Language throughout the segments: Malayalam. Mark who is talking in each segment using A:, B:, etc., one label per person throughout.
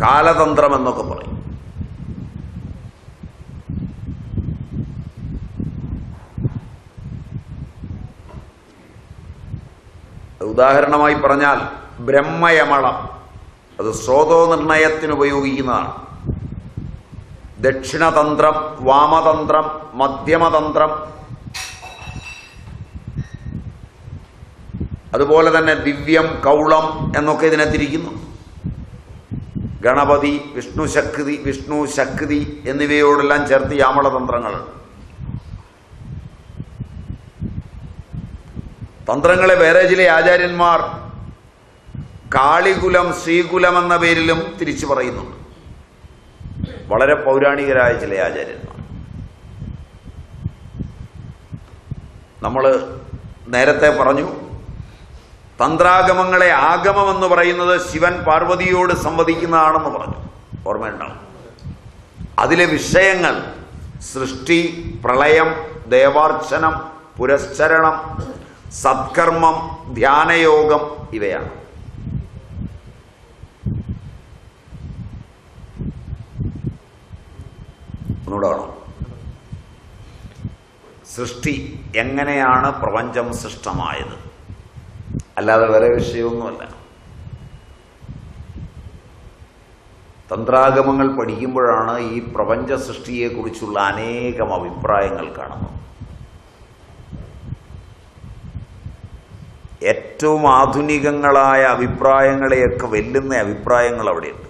A: കാലതന്ത്രം എന്നൊക്കെ പറയും. ഉദാഹരണമായി പറഞ്ഞാൽ ബ്രഹ്മയമളം, അത് സ്രോതോനിർണയത്തിന് ഉപയോഗിക്കുന്നതാണ്. ദക്ഷിണതന്ത്രം, വാമതന്ത്രം, മധ്യമതന്ത്രം, അതുപോലെ തന്നെ ദിവ്യം, കൗളം എന്നൊക്കെ ഇതിനെ തിരിക്കുന്നു. ഗണപതി, വിഷ്ണു ശക്തി എന്നിവയോടെല്ലാം ചേർത്ത് യാമളതന്ത്രങ്ങളുണ്ട്. തന്ത്രങ്ങളെ വേറെ ചില ആചാര്യന്മാർ കാളികുലം, ശ്രീകുലം എന്ന പേരിലും തിരിച്ചു പറയുന്നുണ്ട്. വളരെ പൗരാണികരായ ചില ആചാര്യന്മാർ. നമ്മൾ നേരത്തെ പറഞ്ഞു, തന്ത്രാഗമങ്ങളെ ആഗമമെന്ന് പറയുന്നത് ശിവൻ പാർവതിയോട് സംവദിക്കുന്നതാണെന്ന് പറഞ്ഞു, ഓർമ്മയുണ്ടാവും. അതിലെ വിഷയങ്ങൾ സൃഷ്ടി, പ്രളയം, ദേവാർച്ചനം, പുരസ്ചരണം, സത്കർമ്മം, ധ്യാനയോഗം ഇവയാണ്. ഒന്നുകൂടെ വേണം. സൃഷ്ടി, എങ്ങനെയാണ് പ്രപഞ്ചം സൃഷ്ടമായത്, അല്ലാതെ വേറെ വിഷയമൊന്നുമല്ല. തന്ത്രാഗമങ്ങൾ പഠിക്കുമ്പോഴാണ് ഈ പ്രപഞ്ച സൃഷ്ടിയെക്കുറിച്ചുള്ള അനേകം അഭിപ്രായങ്ങൾ കാണുന്നത്. ഏറ്റവും ആധുനികങ്ങളായ അഭിപ്രായങ്ങളെയൊക്കെ വെല്ലുന്ന അഭിപ്രായങ്ങൾ അവിടെയുണ്ട്.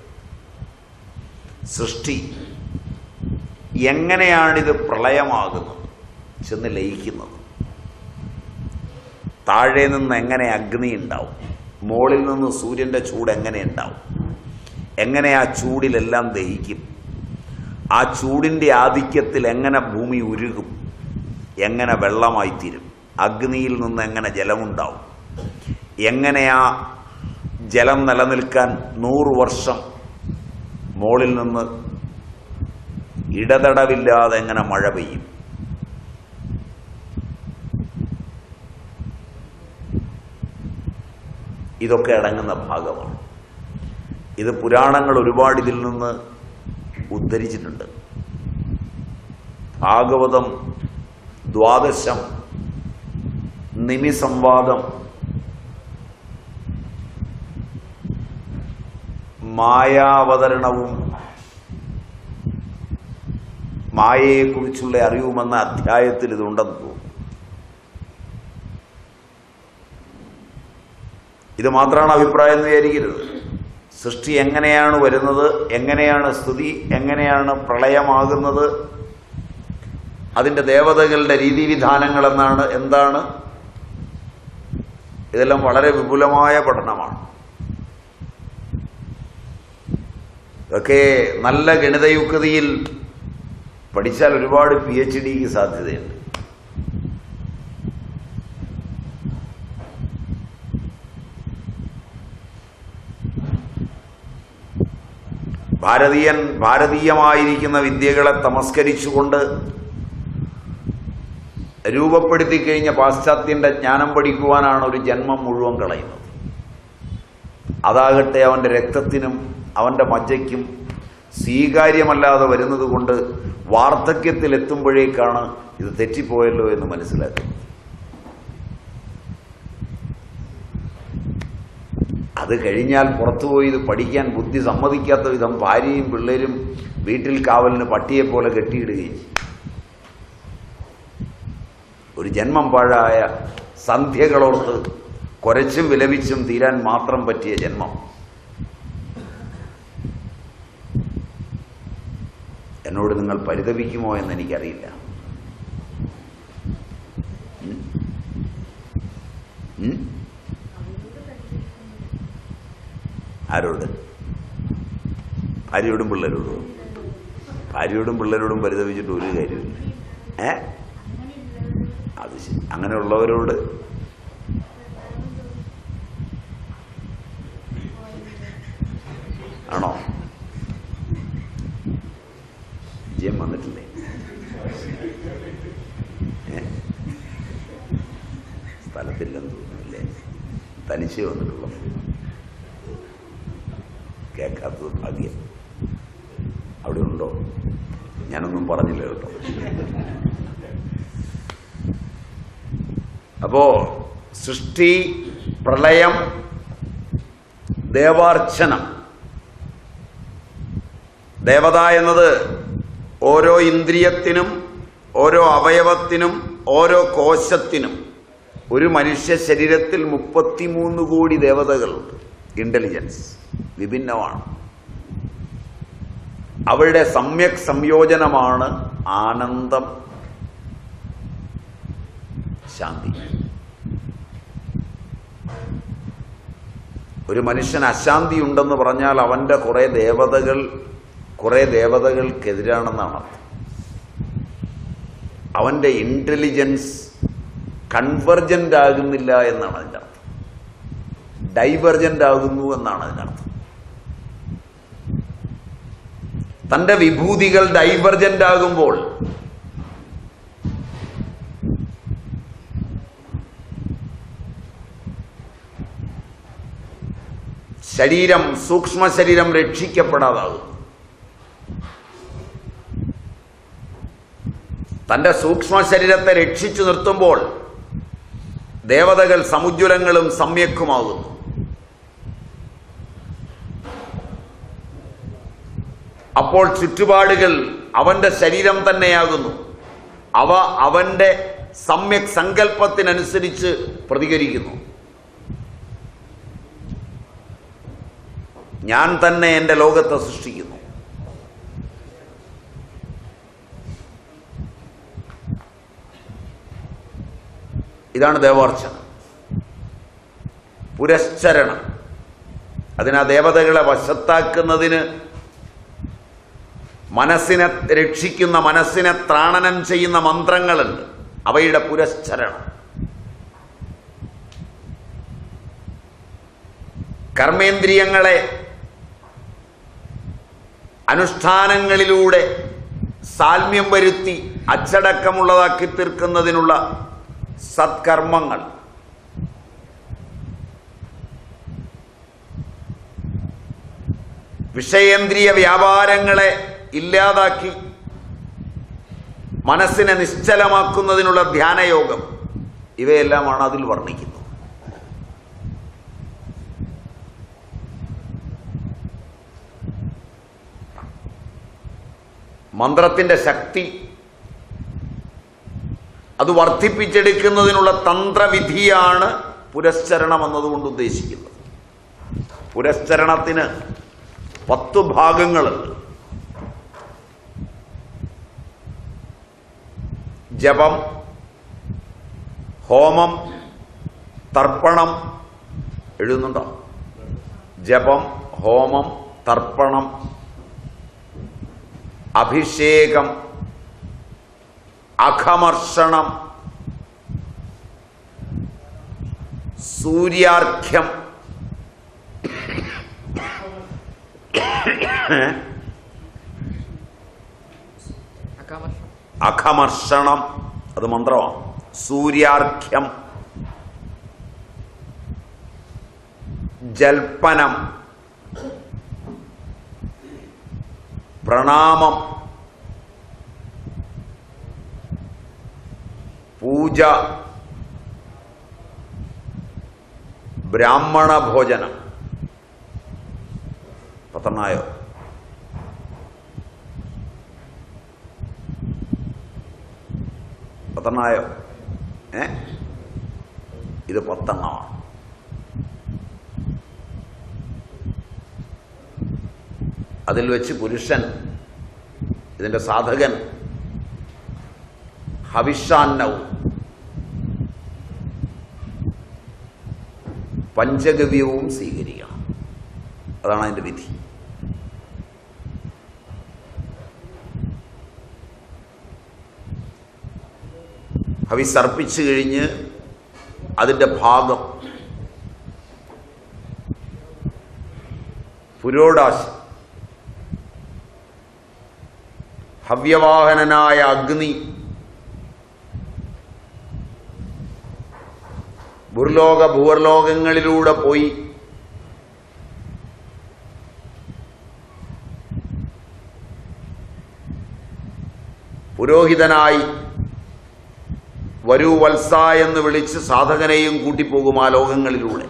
A: സൃഷ്ടി, എങ്ങനെയാണിത് പ്രളയമാകുന്നത്, ചെന്ന് ലയിക്കുന്നത്? താഴെ നിന്ന് എങ്ങനെ അഗ്നി ഉണ്ടാവും? മുകളിൽ നിന്ന് സൂര്യൻ്റെ ചൂട് എങ്ങനെ ഉണ്ടാവും? എങ്ങനെ ആ ചൂടിലെല്ലാം ദഹിക്കും? ആ ചൂടിൻ്റെ ആധിക്യത്തിൽ എങ്ങനെ ഭൂമി ഉരുകും? എങ്ങനെ വെള്ളമായിത്തീരും? അഗ്നിയിൽ നിന്ന് എങ്ങനെ ജലമുണ്ടാവും? എങ്ങനെ ആ ജലം നിലനിൽക്കാൻ 100 വർഷം മുകളിൽ നിന്ന് ഇടതടവില്ലാതെ എങ്ങനെ മഴ പെയ്യും? ഇതൊക്കെ അടങ്ങുന്ന ഭാഗമാണ്. ഇത് പുരാണങ്ങൾ ഒരുപാട് ഇതിൽ നിന്ന് ഉദ്ധരിച്ചിട്ടുണ്ട്. ഭാഗവതം, ദ്വാദശം, നിമിസംവാദം, മായാവതരണവും മായയെക്കുറിച്ചുള്ള അറിവുമെന്ന അധ്യായത്തിൽ ഇതുണ്ടെന്ന് തോന്നുന്നു. ഇത് മാത്രമാണ് അഭിപ്രായം എന്ന് വിചാരിക്കരുത്. സൃഷ്ടി എങ്ങനെയാണ് വരുന്നത്, എങ്ങനെയാണ് സ്തുതി, എങ്ങനെയാണ് പ്രളയമാകുന്നത്, അതിൻ്റെ ദേവതകളുടെ രീതിവിധാനങ്ങൾ എന്താണ്, ഇതെല്ലാം വളരെ വിപുലമായ പഠനമാണ്. ഇതൊക്കെ നല്ല ഗണിതയുക്തിയിൽ പഠിച്ചാൽ ഒരുപാട് PhDക്ക് സാധ്യതയുണ്ട്. ഭാരതീയമായിരിക്കുന്ന വിദ്യകളെ തമസ്കരിച്ചുകൊണ്ട് രൂപപ്പെടുത്തി കഴിഞ്ഞ പാശ്ചാത്യന്റെ ജ്ഞാനം പഠിക്കുവാനാണ് ഒരു ജന്മം മുഴുവൻ കളയുന്നത്. അതാകട്ടെ അവൻ്റെ രക്തത്തിനും അവൻ്റെ മജ്ജയ്ക്കും സ്വീകാര്യമല്ലാതെ വരുന്നത് കൊണ്ട് വാർദ്ധക്യത്തിലെത്തുമ്പോഴേക്കാണ് ഇത് തെറ്റിപ്പോയല്ലോ എന്ന് മനസ്സിലാക്കുന്നത്. അത് കഴിഞ്ഞാൽ പുറത്തുപോയി ഇത് പഠിക്കാൻ ബുദ്ധി സമ്മതിക്കാത്ത വിധം ഭാര്യയും പിള്ളേരും വീട്ടിൽ കാവലിന് പട്ടിയെപ്പോലെ കെട്ടിയിടുകയും ചെയ്യും. ഒരു ജന്മം പാഴായ, സന്ധ്യകളോർത്ത് കുരച്ചും വിലപിച്ചും തീരാൻ മാത്രം പറ്റിയ ജന്മം. എന്നോട് നിങ്ങൾ പരിതപിക്കുമോ എന്ന് എനിക്കറിയില്ല. ആരോട്? ഭാര്യയോടും പിള്ളേരോടും. ഭാര്യയോടും പിള്ളേരോടും പരിതപിച്ചിട്ട് ഒരു കാര്യമില്ല. അത് ശരി. അങ്ങനെയുള്ളവരോട് ആണോ? വിജയം വന്നിട്ടില്ലേ? സ്ഥലത്തില്ലെന്ന് തോന്നുന്നില്ലേ? തനിച്ച് വന്നിട്ടുള്ളൂ. കേൾക്കാത്തത് ഭാഗ്യം. അവിടെ ഉണ്ടോ? ഞാനൊന്നും പറഞ്ഞില്ല കേട്ടോ. അപ്പോ സൃഷ്ടി, പ്രളയം, ദേവാർച്ചനം. ദേവത എന്നത് ഓരോ ഇന്ദ്രിയത്തിനും, ഓരോ അവയവത്തിനും, ഓരോ കോശത്തിനും. ഒരു മനുഷ്യ ശരീരത്തിൽ 33 കോടി ദേവതകളുണ്ട്. ഇന്റലിജൻസ് വിഭിന്നമാണ്. അവരുടെ സമ്യക് സംയോജനമാണ് ആനന്ദം, ശാന്തി. ഒരു മനുഷ്യൻ അശാന്തി ഉണ്ടെന്ന് പറഞ്ഞാൽ അവന്റെ കുറെ ദേവതകൾക്കെതിരാണെന്നാണ് അർത്ഥം. അവന്റെ ഇന്റലിജൻസ് കൺവെർജന്റ് ആകുന്നില്ല എന്നാണ് അതിൻ്റെ അർത്ഥം. ഡൈവർജന്റ് ആകുന്നു എന്നാണ് അതിനർത്ഥം. തന്റെ വിഭൂതികൾ ഡൈവർജന്റ് ആകുമ്പോൾ ശരീരം, സൂക്ഷ്മ ശരീരം രക്ഷിക്കപ്പെടാതാകും. തന്റെ സൂക്ഷ്മ ശരീരത്തെ രക്ഷിച്ചു നിർത്തുമ്പോൾ ദേവതകൾ സമുജ്വലങ്ങളും സമ്യക്കുമാകുന്നു. അപ്പോൾ ചുറ്റുപാടുകൾ അവന്റെ ശരീരം തന്നെയാകുന്നു. അവ അവന്റെ സമ്യക് സങ്കല്പത്തിനനുസരിച്ച് പ്രതികരിക്കുന്നു. ഞാൻ തന്നെ എൻ്റെ ലോകത്തെ സൃഷ്ടിക്കുന്നു. ഇതാണ് ദേവാർച്ചനം. പുരശ്ചരണം. അതിനാ ദേവതകളെ വശത്താക്കുന്നതിന്, മനസ്സിനെ രക്ഷിക്കുന്ന, മനസ്സിനെ ത്രാണനം ചെയ്യുന്ന മന്ത്രങ്ങളുണ്ട്. അവയുടെ പുരശ്ചരണം. കർമ്മേന്ദ്രിയങ്ങളെ അനുഷ്ഠാനങ്ങളിലൂടെ സാൽമ്യം വരുത്തി അച്ചടക്കമുള്ളതാക്കി തീർക്കുന്നതിനുള്ള സത്കർമ്മങ്ങൾ. വിഷയേന്ദ്രിയ വ്യാപാരങ്ങളെ ഇല്ലാതാക്കി മനസ്സിനെ നിശ്ചലമാക്കുന്നതിനുള്ള ധ്യാനയോഗം. ഇവയെല്ലാമാണ് അതിൽ വർണ്ണിക്കുന്നത്. മന്ത്രത്തിന്റെ ശക്തി അത് വർദ്ധിപ്പിച്ചെടുക്കുന്നതിനുള്ള തന്ത്രവിധിയാണ് പുരശ്ചരണം എന്നതുകൊണ്ട് ഉദ്ദേശിക്കുന്നത്. പുരശ്ചരണത്തിന് 10 ഭാഗങ്ങളുണ്ട്. ജപം, ഹോമം, തർപ്പണം. എഴുതുന്നുണ്ടോ? ജപം, ഹോമം, തർപ്പണം, അഭിഷേകം, അഖമർഷണം, സൂര്യാർഘ്യം, അഖമർഷണം, അത് മന്ത്രമാണ്. സൂര്യാർഘ്യം, ജൽപ്പനം, പ്രണാമം, പൂജ, ബ്രാഹ്മണ ഭോജനം. 10 ഇത് 10 അതിൽ വെച്ച് പുരുഷൻ, ഇതിന്റെ സാധകൻ, ഹവിഷാന്നവും പഞ്ചഗവ്യവും സ്വീകരിക്കണം. അതാണ് അതിന്റെ വിധി. ഹവിസ് അർപ്പിച്ചു കഴിഞ്ഞ് അതിന്റെ ഭാഗം പുരോടാശം, ഹവ്യവാഹനനായ അഗ്നി ഭൂർലോക ഭൂവർലോകങ്ങളിലൂടെ പോയി പുരോഹിതനായി വരൂ വത്സ എന്ന് വിളിച്ച് സാധകനെയും കൂട്ടിപ്പോകും ആ ലോകങ്ങളിലൂടെ.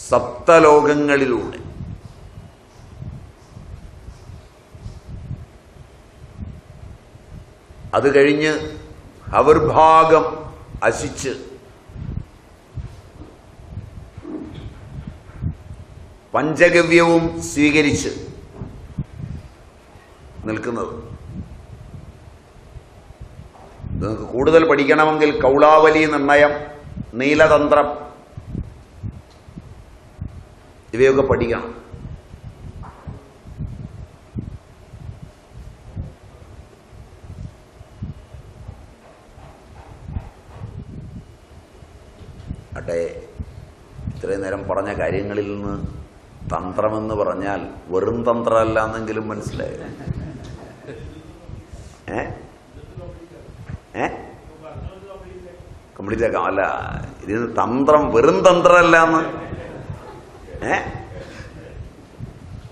A: സപ്തലോകങ്ങളിലൂടെ. അത് കഴിഞ്ഞ് ഹവിർഭാഗം അശിച്ച് പഞ്ചഗവ്യവും സ്വീകരിച്ച് നിൽക്കുന്നത്. നിങ്ങൾക്ക് കൂടുതൽ പഠിക്കണമെങ്കിൽ കൗളാവലി നിർണയം, നീലതന്ത്രം ഇവയൊക്കെ പഠിക്കണം. അട്ടെ, ഇത്രയും നേരം പറഞ്ഞ കാര്യങ്ങളിൽ നിന്ന് തന്ത്രമെന്ന് പറഞ്ഞാൽ വെറും തന്ത്രമല്ല എന്നെങ്കിലും മനസ്സിലായോ? കംപ്ലീറ്റ് ആക്കാം. അല്ല, ഇതിന് തന്ത്രം വെറും തന്ത്രമല്ല എന്ന്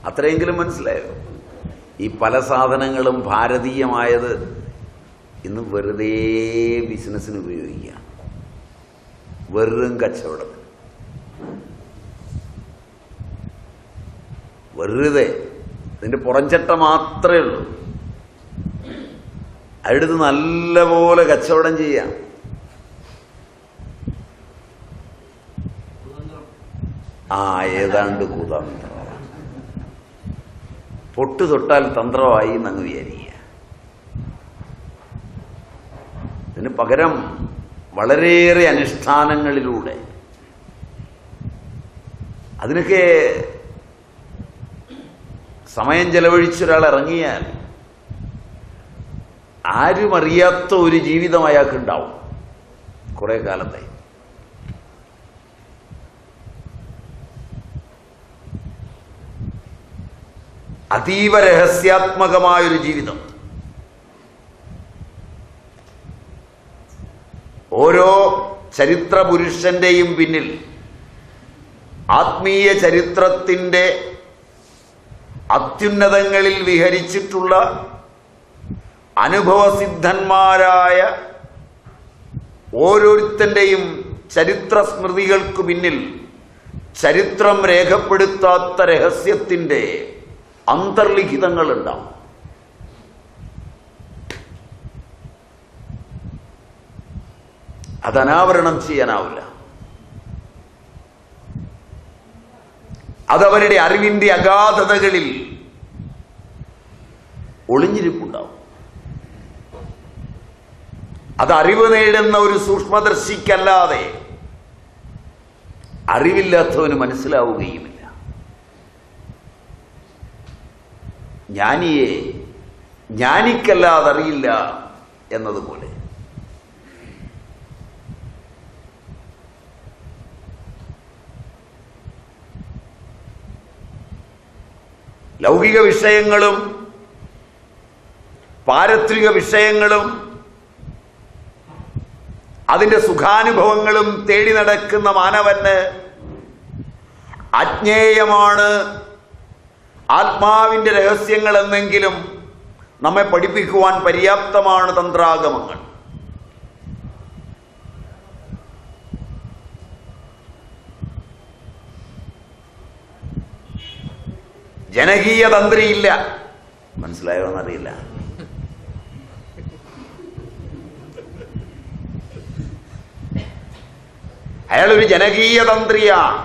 A: അത്രയെങ്കിലും മനസ്സിലായോ? ഈ പല സാധനങ്ങളും ഭാരതീയമായത് ഇന്ന് വെറുതെ ബിസിനസ്സിന് ഉപയോഗിക്കുക, വെറും കച്ചവടം, വെറുതെ ഇതിന്റെ പുറംചട്ട മാത്രമേ ഉള്ളൂ. അടുത്ത് നല്ലപോലെ കച്ചവടം ചെയ്യാം. ഏതാണ്ട് കുതന്ത്രം. പൊട്ടു തൊട്ടാൽ തന്ത്രമായി എന്നങ്ങ് വിചാരിക്കുക. ഇതിന് പകരം വളരെയേറെ അനുഷ്ഠാനങ്ങളിലൂടെ അതിനൊക്കെ സമയം ചെലവഴിച്ചൊരാൾ ഇറങ്ങിയാൽ ആരും അറിയാത്ത ഒരു ജീവിതം അയാൾക്കുണ്ടാവും കുറെ കാലത്തെ. അതീവ രഹസ്യാത്മകമായൊരു ജീവിതം. ഓരോ ചരിത്ര പുരുഷന്റെയും പിന്നിൽ ആത്മീയ ചരിത്രത്തിന്റെ അത്യുന്നതങ്ങളിൽ വിഹരിച്ചിട്ടുള്ള അനുഭവസിദ്ധന്മാരായ ഓരോരുത്തന്റെയും ചരിത്ര സ്മൃതികൾക്ക് പിന്നിൽ ചരിത്രം രേഖപ്പെടുത്താത്ത രഹസ്യത്തിന്റെ അന്തർലിഖിതങ്ങളുണ്ടാവും. അതനാവരണം ചെയ്യാനാവില്ല. അതവരുടെ അറിവിന്റെ അഗാധതകളിൽ ഒളിഞ്ഞിരിപ്പുണ്ടാവും. അത് അറിവ് നേടുന്ന ഒരു സൂക്ഷ്മദർശിക്കല്ലാതെ അറിവില്ലാത്തവന് മനസ്സിലാവുകയുമില്ല. ജ്ഞാനിയെ ജ്ഞാനിക്കല്ലാതെ അറിയില്ല എന്നതുപോലെ ലൗകിക വിഷയങ്ങളും പാരത്രിക വിഷയങ്ങളും അതിന്റെ സുഖാനുഭവങ്ങളും തേടി നടക്കുന്ന മാനവന് അജ്ഞേയമാണ് ആത്മാവിന്റെ രഹസ്യങ്ങൾ എന്നെങ്കിലും നമ്മെ പഠിപ്പിക്കുവാൻ പര്യാപ്തമാണ് തന്ത്രാഗമങ്ങൾ. ജനകീയ തന്ത്രിയില്ല. മനസ്സിലായോ എന്നറിയില്ല. അയാളൊരു ജനകീയ തന്ത്രിയാണ്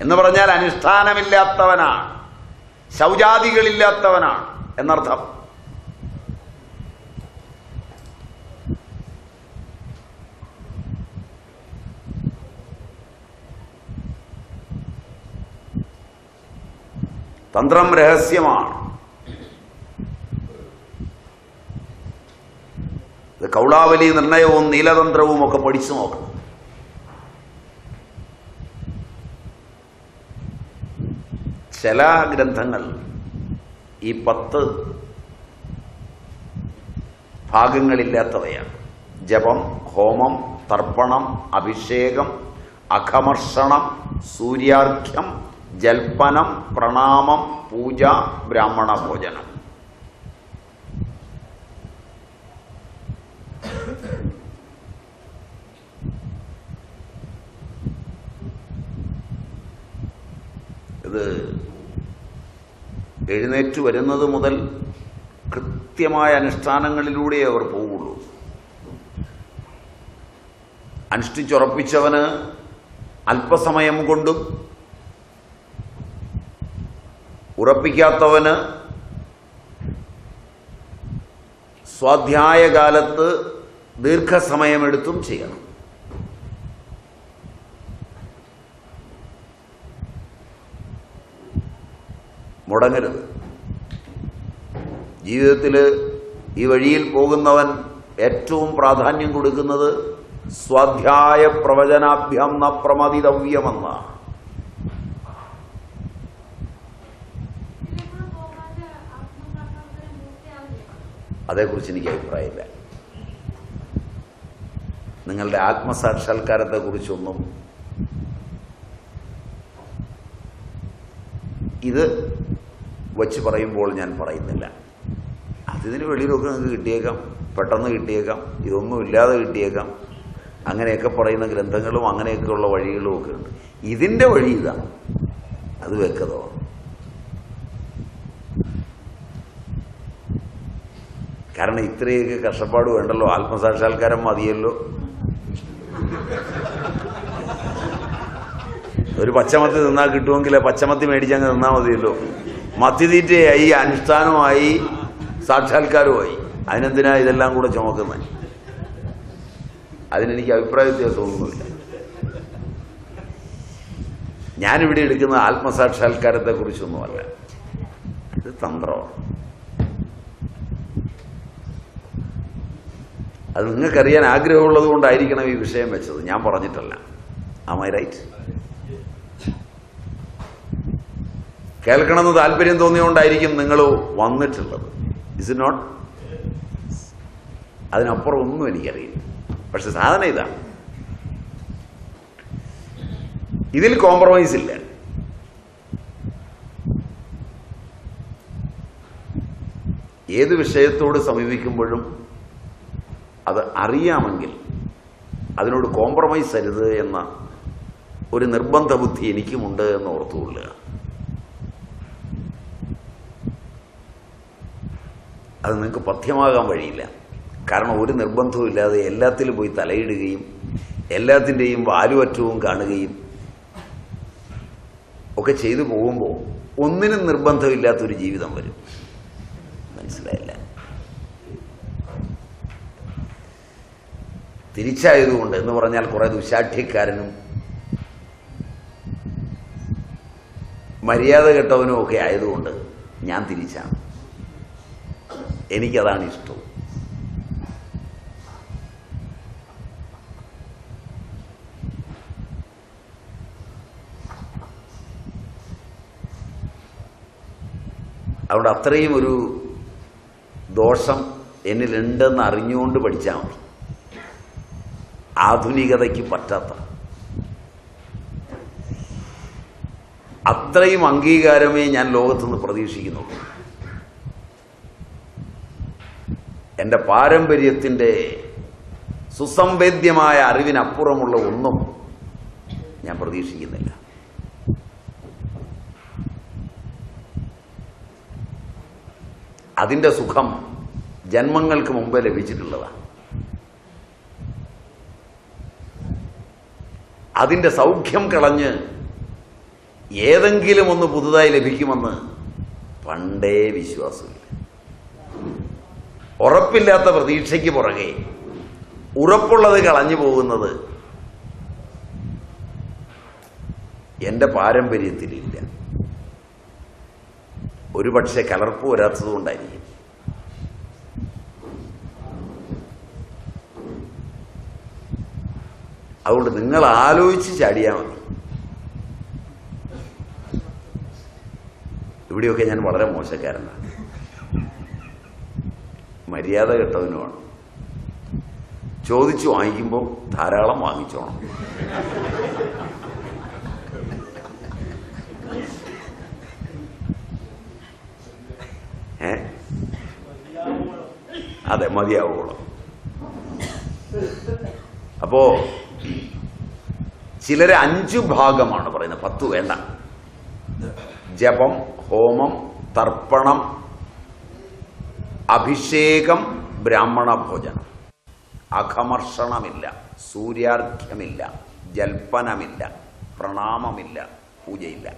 A: എന്ന് പറഞ്ഞാൽ അനുഷ്ഠാനമില്ലാത്തവനാണ്, ശൗചാദികളില്ലാത്തവനാണ് എന്നർത്ഥം. തന്ത്രം രഹസ്യമാണ്. ഇത് കൗളാവലി നിർണയവും നീലതന്ത്രവും ഒക്കെ പഠിച്ചു നോക്കണം. ചില ഗ്രന്ഥങ്ങൾ ഈ 10 ഭാഗങ്ങളില്ലാത്തവയാണ്. ജപം, ഹോമം, തർപ്പണം, അഭിഷേകം, അഘമർഷണം, സൂര്യാർഘ്യം, ജൽപ്പനം, പ്രണാമം, പൂജ, ബ്രാഹ്മണ ഭോജനം. ഇത് എഴുന്നേറ്റ് വരുന്നത് മുതൽ കൃത്യമായ അനുഷ്ഠാനങ്ങളിലൂടെ അവർ പോവുള്ളൂ. അനുഷ്ഠിച്ചുറപ്പിച്ചവന് അല്പസമയം കൊണ്ടും ഉറപ്പിക്കാത്തവന് സ്വാധ്യായകാലത്ത് ദീർഘസമയമെടുത്തും ചെയ്യണം. മുടങ്ങരുത്. ജീവിതത്തിൽ ഈ വഴിയിൽ പോകുന്നവൻ ഏറ്റവും പ്രാധാന്യം കൊടുക്കുന്നത് സ്വാധ്യായ പ്രവചനാഭ്യം ന പ്രമദിതവ്യമെന്ന. അതേക്കുറിച്ച് എനിക്ക് അഭിപ്രായമില്ല. നിങ്ങളുടെ ആത്മസാക്ഷാത്കാരത്തെക്കുറിച്ചൊന്നും ഇത് വച്ച് പറയുമ്പോൾ ഞാൻ പറയുന്നില്ല. അതിന് വെളിയിലൊക്കെ നിങ്ങൾക്ക് കിട്ടിയേക്കാം, പെട്ടെന്ന് കിട്ടിയേക്കാം, ഇതൊന്നും ഇല്ലാതെ കിട്ടിയേക്കാം. അങ്ങനെയൊക്കെ പറയുന്ന ഗ്രന്ഥങ്ങളും അങ്ങനെയൊക്കെയുള്ള വഴികളും ഒക്കെ ഉണ്ട്. ഇതിൻ്റെ വഴി ഇതാണ്, അത് വെക്കതോ. കാരണം ഇത്രയൊക്കെ കഷ്ടപ്പാട് വേണ്ടല്ലോ, ആത്മസാക്ഷാത്കാരം മതിയല്ലോ. ഒരു പച്ചമത്തി തിന്നാൽ കിട്ടുമെങ്കിൽ പച്ചമത്തി മേടിച്ചങ്ങ് തിന്നാൽ മതിയല്ലോ. മത്തിതീറ്റയായി, അനുഷ്ഠാനമായി, സാക്ഷാത്കാരമായി. അതിനെന്തിനാ ഇതെല്ലാം കൂടെ ചുമക്കുന്നത്? അതിനെനിക്ക് അഭിപ്രായ വ്യത്യാസമൊന്നുമില്ല. ഞാനിവിടെ എടുക്കുന്ന ആത്മസാക്ഷാത്കാരത്തെക്കുറിച്ചൊന്നുമല്ല, ഇത് തന്ത്രമാണ്. അത് നിങ്ങൾക്കറിയാൻ ആഗ്രഹമുള്ളത് കൊണ്ടായിരിക്കണം ഈ വിഷയം വെച്ചത്, ഞാൻ പറഞ്ഞിട്ടല്ല. Am I right? കേൾക്കണമെന്ന് താല്പര്യം തോന്നിയുകൊണ്ടായിരിക്കും നിങ്ങൾ വന്നിട്ടുള്ളത്. Is it not? അതിനപ്പുറം ഒന്നും എനിക്കറിയില്ല. പക്ഷെ സാധനം ഇതാണ്, ഇതിൽ കോംപ്രമൈസ് ഇല്ല. ഏത് വിഷയത്തോട് സമീപിക്കുമ്പോഴും അത് അറിയാമെങ്കിൽ അതിനോട് കോംപ്രമൈസ് അരുത് എന്ന ഒരു നിർബന്ധ ബുദ്ധി എനിക്കുമുണ്ട് എന്ന് ഓർത്തുകൊള്ളുക. അത് നിങ്ങൾക്ക് പഥ്യമാകാൻ വഴിയില്ല. കാരണം ഒരു നിർബന്ധവും ഇല്ലാതെ എല്ലാത്തിലും പോയി തലയിടുകയും എല്ലാത്തിൻ്റെയും വാലുവറ്റവും കാണുകയും ഒക്കെ ചെയ്തു പോകുമ്പോൾ ഒന്നിനും നിർബന്ധമില്ലാത്തൊരു ജീവിതം വരും. മനസ്സിലായില്ല? തിരിച്ചായതുകൊണ്ട് എന്ന് പറഞ്ഞാൽ കുറെ ദുശാഠ്യക്കാരനും മര്യാദ കെട്ടവനും ഒക്കെ ആയതുകൊണ്ട് ഞാൻ തിരിച്ചാണ്. എനിക്കതാണ് ഇഷ്ടം. അതുകൊണ്ട് അത്രയും ഒരു ദോഷം എന്നിലുണ്ടെന്ന് അറിഞ്ഞുകൊണ്ട് പഠിച്ചാൽ മതി. ആധുനികതയ്ക്ക് പറ്റാത്ത അത്രയും അംഗീകാരമേ ഞാൻ ലോകത്തുനിന്ന് പ്രതീക്ഷിക്കുന്നുള്ളൂ. എൻ്റെ പാരമ്പര്യത്തിൻ്റെ സുസംവേദ്യമായ അറിവിനപ്പുറമുള്ള ഒന്നും ഞാൻ പ്രതീക്ഷിക്കുന്നില്ല. അതിൻ്റെ സുഖം ജന്മങ്ങൾക്ക് മുമ്പേ ലഭിച്ചിട്ടുള്ളതാണ്. അതിൻ്റെ സൗഖ്യം കളഞ്ഞ് ഏതെങ്കിലും ഒന്ന് പുതുതായി ലഭിക്കുമെന്ന് പണ്ടേ വിശ്വാസമില്ല. ഉറപ്പില്ലാത്ത പ്രതീക്ഷയ്ക്ക് പുറകെ ഉറപ്പുള്ളത് കളഞ്ഞു പോകുന്നത് എൻ്റെ പാരമ്പര്യത്തിലില്ല. ഒരുപക്ഷെ കലർപ്പ് വരാത്തതുകൊണ്ടായിരിക്കും. അതുകൊണ്ട് നിങ്ങൾ ആലോചിച്ച് ചാടിയാൽ മതി. ഇവിടെയൊക്കെ ഞാൻ വളരെ മോശക്കാരനാണ്, മര്യാദ കെട്ടവനുമാണ്. ചോദിച്ചു വാങ്ങിക്കുമ്പോൾ ധാരാളം വാങ്ങിച്ചോണം. അതെ, മതിയാവോളം. അപ്പോ ചിലര് 5 ഭാഗമാണ് പറയുന്നത്, 10 വേണ്ട. ജപം, ഹോമം, തർപ്പണം, അഭിഷേകം, ബ്രാഹ്മണ ഭോജനം. അഘമർഷണമില്ല, സൂര്യാർഘ്യമില്ല, ജൽപ്പനമില്ല, പ്രണാമമില്ല, പൂജയില്ല.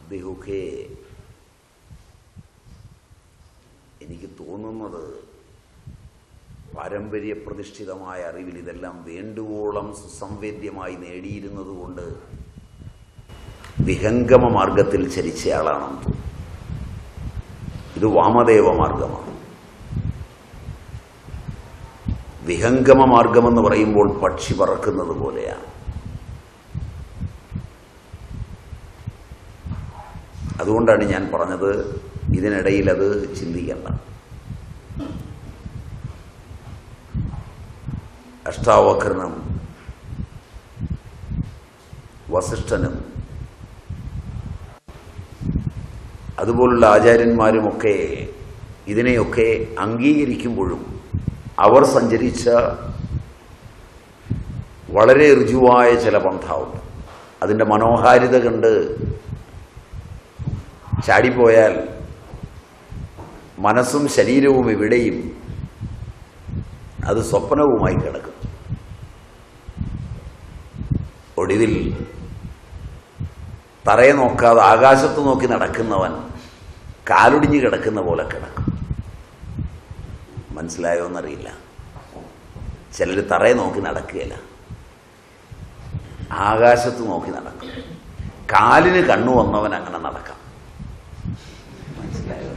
A: അദ്ദേഹമൊക്കെ എനിക്ക് തോന്നുന്നത് പാരമ്പര്യ പ്രതിഷ്ഠിതമായ അറിവിൽ ഇതെല്ലാം വേണ്ടുവോളം സുസംവേദ്യമായി നേടിയിരുന്നത് കൊണ്ട് വിഹംഗമ മാർഗത്തിൽ ചരിച്ചയാളാണെന്ന് തോന്നുന്നു. ഇത് വാമദേവ മാർഗമാണ്. വിഹംഗമ മാർഗമെന്ന് പറയുമ്പോൾ പക്ഷി പറക്കുന്നത് പോലെയാണ്. അതുകൊണ്ടാണ് ഞാൻ പറഞ്ഞത് ഇതിനിടയിൽ അത് ചിന്തിക്കേണ്ട. അഷ്ടാവക്രനും വസിഷ്ഠനും അതുപോലുള്ള ആചാര്യന്മാരുമൊക്കെ ഇതിനെയൊക്കെ അംഗീകരിക്കുമ്പോഴും അവർ സഞ്ചരിച്ച വളരെ ഋജുവായ ചില പന്ഥാവുണ്ട്. അതിൻ്റെ മനോഹാരിത കണ്ട് ചാടിപ്പോയാൽ മനസ്സും ശരീരവും എവിടെയും അത് സ്വപ്നവുമായി കിടക്കും. ഒടുവിൽ തറയെ നോക്കാതെ ആകാശത്ത് നോക്കി നടക്കുന്നവൻ കാലൊടിഞ്ഞ് കിടക്കുന്ന പോലെ കിടക്കും. മനസ്സിലായോ എന്നറിയില്ല. ചിലർ തറയെ നോക്കി നടക്കുകയില്ല, ആകാശത്ത് നോക്കി നടക്കും. കാലിന് കണ്ണു വന്നവൻ അങ്ങനെ നടക്കാം. മനസ്സിലായോ?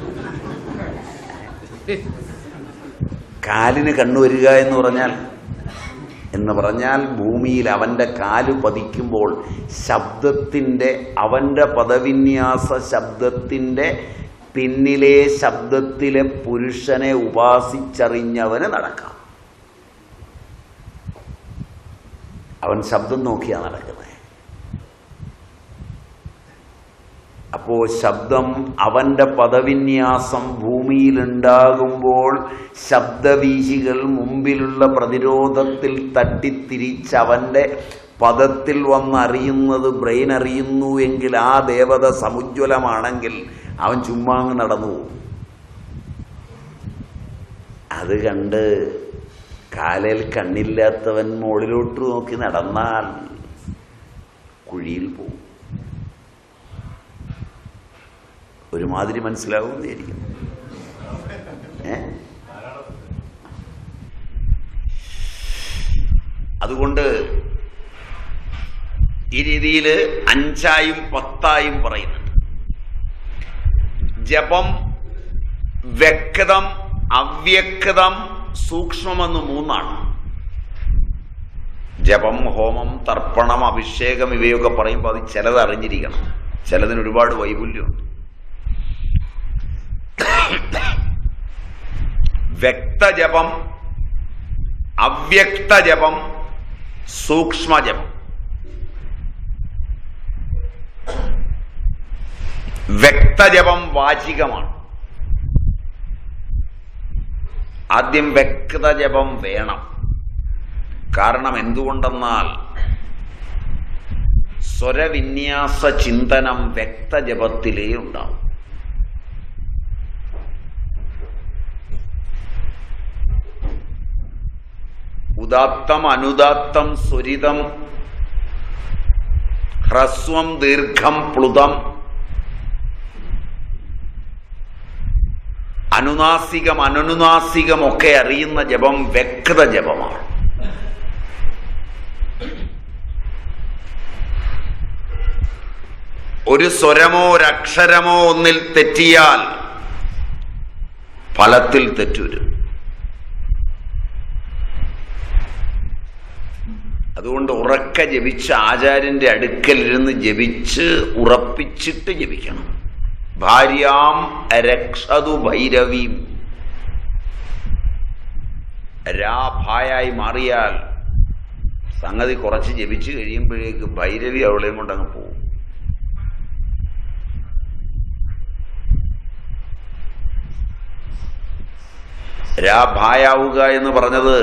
A: കാലിന് കണ്ണു വരിക എന്ന് പറഞ്ഞാൽ ഭൂമിയിൽ അവൻ്റെ കാല് പതിക്കുമ്പോൾ ശബ്ദത്തിൻ്റെ, അവൻ്റെ പദവിന്യാസ ശബ്ദത്തിൻ്റെ പിന്നിലെ ശബ്ദത്തിലെ പുരുഷനെ ഉപാസിച്ചറിഞ്ഞവന് നടക്കാം. അവൻ ശബ്ദം നോക്കിയാണ് നടക്കുന്നത്. അപ്പോൾ ശബ്ദം, അവൻ്റെ പദവിന്യാസം ഭൂമിയിലുണ്ടാകുമ്പോൾ ശബ്ദവീശികൾ മുമ്പിലുള്ള പ്രതിരോധത്തിൽ തട്ടിത്തിരിച്ച് അവൻ്റെ പദത്തിൽ വന്നറിയുന്നത് ബ്രെയിൻ അറിയുന്നു എങ്കിൽ, ആ ദേവത സമുജ്വലമാണെങ്കിൽ അവൻ ചുമ്മാ അങ്ങ് നടന്നു പോകും. അത് കണ്ട് കാലിൽ കണ്ണില്ലാത്തവൻ മുകളിലോട്ട് നോക്കി നടന്നാൽ കുഴിയിൽ പോകും. ഒരുമാതിരി മനസ്സിലാവുന്നതായിരിക്കും. അതുകൊണ്ട് ഈ രീതിയിൽ 5ആയും 10ആയും പറയുന്നുണ്ട്. ജപം വ്യക്തം, അവ്യക്തം, സൂക്ഷ്മമെന്ന് 3ആണ്. ജപം, ഹോമം, തർപ്പണം, അഭിഷേകം ഇവയൊക്കെ പറയുമ്പോൾ അത് ചിലത് അറിഞ്ഞിരിക്കണം, ചിലതിന് ഒരുപാട് വൈപുല്യമുണ്ട്. വ്യക്തജപം, അവ്യക്തജപം, സൂക്ഷ്മജപം. വ്യക്തജപം വാചികമാണ്. ആദ്യം വ്യക്തജപം വേണം. കാരണം എന്തുകൊണ്ടെന്നാൽ സ്വരവിന്യാസ ചിന്തനം വ്യക്തജപത്തിലേ ഉണ്ടാവും. ഉദാത്തം, അനുദാത്തം, സ്വരിതം, ഹ്രസ്വം, ദീർഘം, പ്ലുതം, അനുനാസികം, അനനുനാസികം ഒക്കെ അറിയുന്ന ജപം വ്യക്ത ജപമാണ്. ഒരു സ്വരമോ ഒരക്ഷരമോ ഒന്നിൽ തെറ്റിയാൽ ഫലത്തിൽ തെറ്റുവരും. അതുകൊണ്ട് ഉറക്കെ ജപിച്ച് ആചാര്യന്റെ അടുക്കലിരുന്ന് ജപിച്ച് ഉറപ്പിച്ചിട്ട് ജപിക്കണം. ഭാര്യാം രക്ഷതു ഭൈരവീം, രാഭായായി മാറിയാൽ സംഗതി കുറച്ച് ജപിച്ച് കഴിയുമ്പോഴേക്ക് ഭൈരവി അവളെയും കൊണ്ടങ്ങ് പോകും. ഭായാവുക എന്ന് പറഞ്ഞത്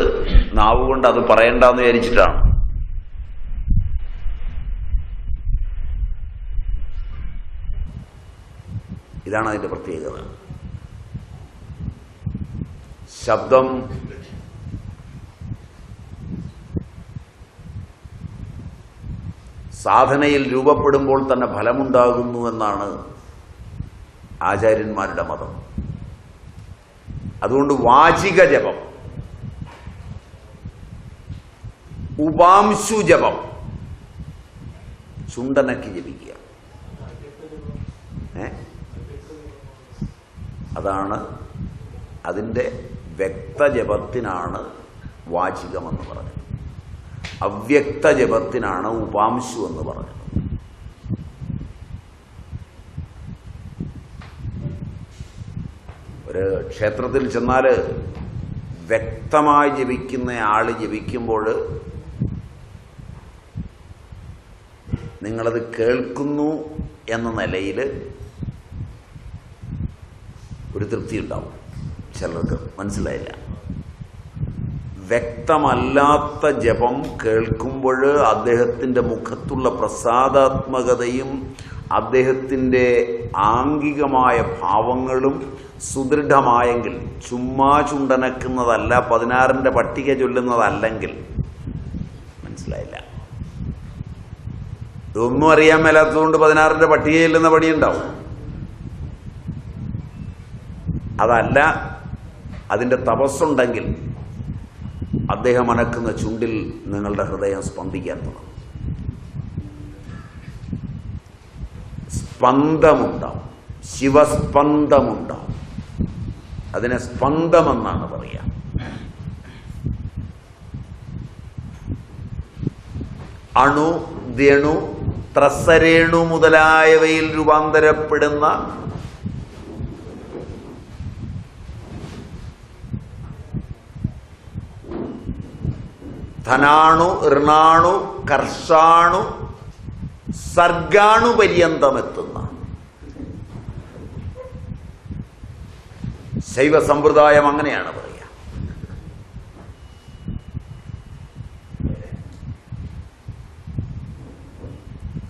A: നാവുകൊണ്ട് അത് പറയണ്ടെന്ന് വിചാരിച്ചിട്ടാണ്. ഇതാണ് അതിന്റെ പ്രത്യേകത. ശബ്ദം സാധനയിൽ രൂപപ്പെടുമ്പോൾ തന്നെ ഫലമുണ്ടാകുന്നു എന്നാണ് ആചാര്യന്മാരുടെ മതം. അതുകൊണ്ട് വാചിക ജപം, ഉപാംശു ജപം, ചുണ്ടനക്കി ജപിക്കുക, അതാണ് അതിൻ്റെ വ്യക്തജപത്തിനാണ് വാചികമെന്ന് പറഞ്ഞത്. അവ്യക്ത ജപത്തിനാണ് ഉപാംശു എന്ന് പറഞ്ഞത്. ഒരു ക്ഷേത്രത്തിൽ ചെന്നാൽ വ്യക്തമായി ജപിക്കുന്ന ആള് ജപിക്കുമ്പോൾ നിങ്ങളത് കേൾക്കുന്നു എന്ന നിലയിൽ ഒരു തൃപ്തി ഉണ്ടാവും. ചിലർക്ക് മനസ്സിലായില്ല. വ്യക്തമല്ലാത്ത ജപം കേൾക്കുമ്പോൾ അദ്ദേഹത്തിൻ്റെ മുഖത്തുള്ള പ്രസാദാത്മകതയും അദ്ദേഹത്തിൻ്റെ ആംഗികമായ ഭാവങ്ങളും സുദൃഢമായെങ്കിൽ, ചുമ്മാ ചുണ്ടനക്കുന്നതല്ല, 16ന്റെ പട്ടിക ചൊല്ലുന്നതല്ലെങ്കിൽ, മനസ്സിലായില്ല. ഇതൊന്നും അറിയാൻ മേലാത്തതുകൊണ്ട് 16ന്റെ പട്ടിക ചെല്ലുന്ന പണിയുണ്ടാവും. അതല്ല, അതിൻ്റെ തപസ്സുണ്ടെങ്കിൽ അദ്ദേഹം അനക്കുന്ന ചുണ്ടിൽ നിങ്ങളുടെ ഹൃദയം സ്പന്ദിക്കാൻ തുടങ്ങും. സ്പന്ദമുണ്ടാവും, ശിവസ്പന്ദമുണ്ടാവും. അതിനെ സ്പന്ദമെന്നാണ് പറയുക. അണു, ദ്യണു, ത്രസരേണു മുതലായവയിൽ രൂപാന്തരപ്പെടുന്ന ധനാണു, ഋണാണു, കർഷാണു, സർഗാണു പര്യന്തമെത്തുന്ന ശൈവ സമ്പ്രദായം അങ്ങനെയാണ് പറയുക.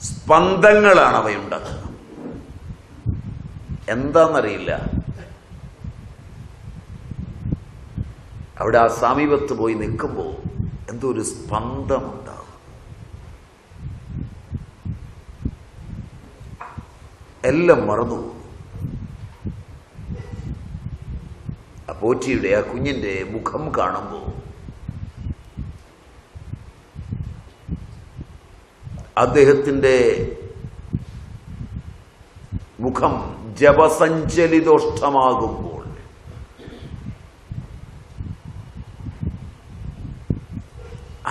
A: സ്പന്ദങ്ങളാണ് അവയുണ്ടാക്കുക. എന്താണെന്നറിയില്ല. അവിടെ ആ സമീപത്ത് പോയി നിൽക്കുമ്പോൾ എന്തോ ഒരു സ്പന്ദമുണ്ടാകും. എല്ലാം മറന്നു. ആ പോറ്റിയുടെ, ആ കുഞ്ഞിന്റെ മുഖം കാണുമ്പോൾ അദ്ദേഹത്തിൻ്റെ മുഖം ജപസഞ്ചലിതോഷ്ടമാകുമ്പോൾ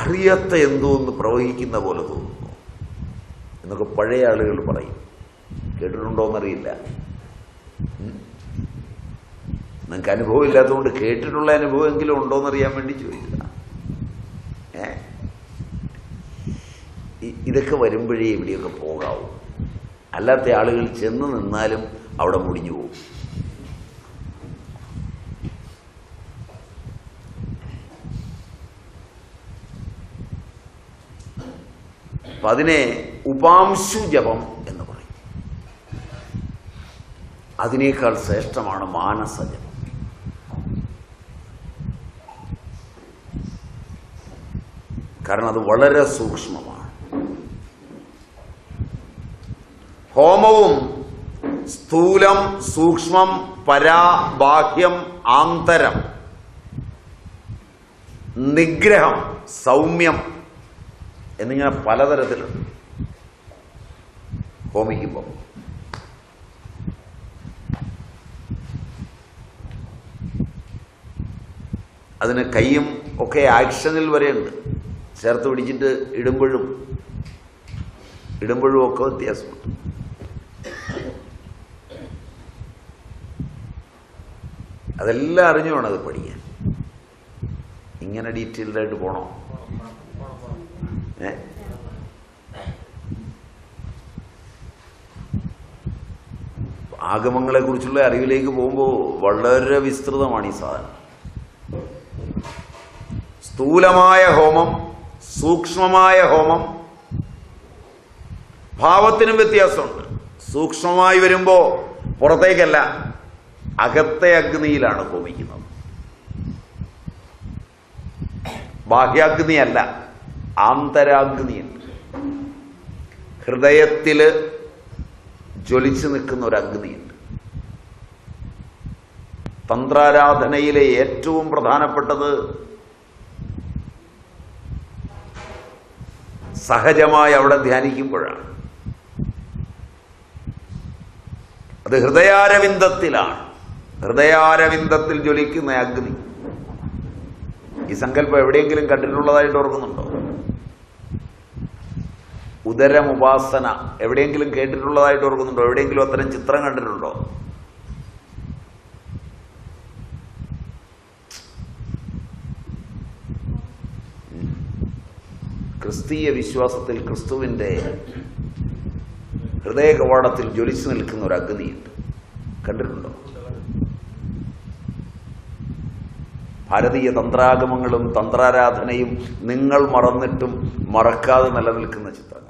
A: അറിയാത്ത എന്തോന്ന് പ്രവഹിക്കുന്ന പോലെ തോന്നുന്നു എന്നൊക്കെ പഴയ ആളുകൾ പറയും. കേട്ടിട്ടുണ്ടോയെന്നറിയില്ല. നിങ്ങൾക്ക് അനുഭവം ഇല്ലാത്തതുകൊണ്ട് കേട്ടിട്ടുള്ള അനുഭവമെങ്കിലും ഉണ്ടോയെന്നറിയാൻ വേണ്ടി ചോദിച്ചതാണ്. ഇതൊക്കെ വരുമ്പോഴേ എവിടെയൊക്കെ പോകാവൂ. അല്ലാത്ത ആളുകൾ ചെന്ന് നിന്നാലും അവിടെ മുടിഞ്ഞു പോകും. അപ്പം അതിനെ ഉപാംശു ജപം എന്ന് പറയും. അതിനേക്കാൾ ശ്രേഷ്ഠമാണ് മാനസജപം. കാരണം അത് വളരെ സൂക്ഷ്മമാണ്. ഹോമവും സ്ഥൂലം, സൂക്ഷ്മം, പരാ, ബാഹ്യം, ആന്തരം, നിഗ്രഹം, സൗമ്യം എന്നിങ്ങനെ പലതരത്തിലുണ്ട് ഹോമിക്കുമ്പോൾ. അതിന് കൈയും ഒക്കെ ആക്ഷനിൽ വരെയുണ്ട്. ചേർത്ത് പിടിച്ചിട്ട് ഇടുമ്പോഴും ഒക്കെ വ്യത്യാസമുണ്ട്. അതെല്ലാം അറിഞ്ഞു വേണം അത് പഠിക്കാൻ. ഇങ്ങനെ ഡീറ്റെയിൽഡായിട്ട് പോണോ? ആഗമങ്ങളെ കുറിച്ചുള്ള അറിവിലേക്ക് പോകുമ്പോൾ വളരെ വിസ്തൃതമാണ് ഈ സാധനം. സ്ഥൂലമായ ഹോമം, സൂക്ഷ്മമായ ഹോമം, ഭാവത്തിനും വ്യത്യാസമുണ്ട്. സൂക്ഷ്മമായി വരുമ്പോൾ പുറത്തേക്കല്ല, അകത്തെ അഗ്നിയിലാണ് ഹോമിക്കുന്നത്. ബാഹ്യാഗ്നിയല്ല, ആന്തരാഗ്നിയുണ്ട്. ഹൃദയത്തില് ജ്വലിച്ചു നിൽക്കുന്ന ഒരു അഗ്നിയുണ്ട്. തന്ത്രാരാധനയിലെ ഏറ്റവും പ്രധാനപ്പെട്ടത് സഹജമായി അവിടെ ധ്യാനിക്കുമ്പോഴാണ്. അത് ഹൃദയാരവിന്ദത്തിലാണ്. ഹൃദയാരവിന്ദത്തിൽ ജ്വലിക്കുന്ന അഗ്നി. ഈ സങ്കല്പം എവിടെയെങ്കിലും കണ്ടിട്ടുള്ളതായിട്ട് ഓർക്കുന്നുണ്ടോ? ഉദരമുപാസന എവിടെയെങ്കിലും കേട്ടിട്ടുള്ളതായിട്ട് ഓർക്കുന്നുണ്ടോ? എവിടെയെങ്കിലും അത്തരം ചിത്രം കണ്ടിട്ടുണ്ടോ? ക്രിസ്തീയ വിശ്വാസത്തിൽ ക്രിസ്തുവിന്റെ ഹൃദയ കവാടത്തിൽ ജ്വലിച്ചു നിൽക്കുന്ന ഒരു അഗ്നിയുണ്ട്. കണ്ടിട്ടുണ്ടോ? ഭാരതീയ തന്ത്രാഗമങ്ങളും തന്ത്രാരാധനയും നിങ്ങൾ മറന്നിട്ടും മറക്കാതെ നിലനിൽക്കുന്ന ചിത്രം.